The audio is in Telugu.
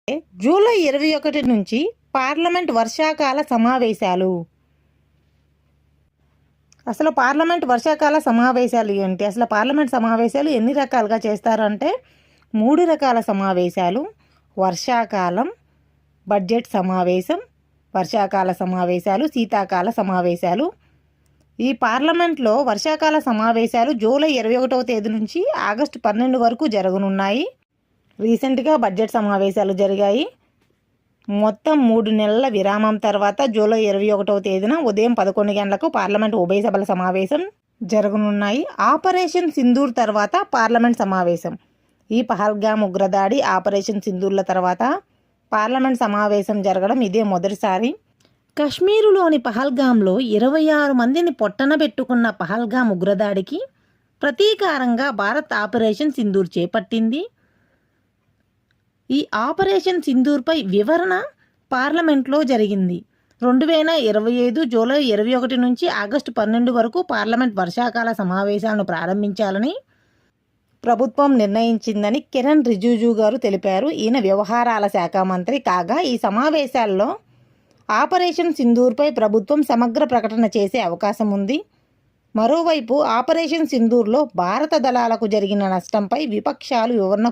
జూలై 21 నుంచి పార్లమెంట్ వర్షాకాల సమావేశాలు. అసలు పార్లమెంట్ వర్షాకాల సమావేశాలు ఏంటి? అసలు పార్లమెంట్ సమావేశాలు ఎన్ని రకాలుగా చేస్తారంటే 3 రకాల సమావేశాలు: వర్షాకాలం, బడ్జెట్ సమావేశం, వర్షాకాల సమావేశాలు, శీతాకాల సమావేశాలు. ఈ పార్లమెంట్లో వర్షాకాల సమావేశాలు జూలై 21వ తేదీ నుంచి ఆగస్టు 12 వరకు జరగనున్నాయి. రీసెంట్గా బడ్జెట్ సమావేశాలు జరిగాయి. మొత్తం 3 నెలల విరామం తర్వాత జూలై 21వ తేదీన ఉదయం 11 గంటలకు పార్లమెంట్ ఉభయ సభల సమావేశం జరగనున్నాయి. ఆపరేషన్ సింధూర్ తర్వాత పార్లమెంట్ సమావేశం. ఈ పహల్గామ్ ఉగ్రదాడి, ఆపరేషన్ సింధూర్ల తర్వాత పార్లమెంట్ సమావేశం జరగడం ఇదే మొదటిసారి. కశ్మీరులోని పహల్గామ్లో 26 మందిని పొట్టనబెట్టుకున్న పహల్గామ్ ఉగ్రదాడికి ప్రతీకారంగా భారత్ ఆపరేషన్ సింధూర్ చేపట్టింది. ఈ ఆపరేషన్ సింధూర్పై వివరణ పార్లమెంట్లో జరిగింది. 2025 జూలై 21 నుంచి ఆగస్టు 12 వరకు పార్లమెంట్ వర్షాకాల సమావేశాలను ప్రారంభించాలని ప్రభుత్వం నిర్ణయించిందని కిరణ్ రిజిజు గారు తెలిపారు. ఈయన వ్యవహారాల శాఖ మంత్రి కాగా ఈ సమావేశాల్లో ఆపరేషన్ సింధూర్పై ప్రభుత్వం సమగ్ర ప్రకటన చేసే అవకాశం ఉంది. మరోవైపు ఆపరేషన్ సింధూర్లో భారత దళాలకు జరిగిన నష్టంపై విపక్షాలు వివరణ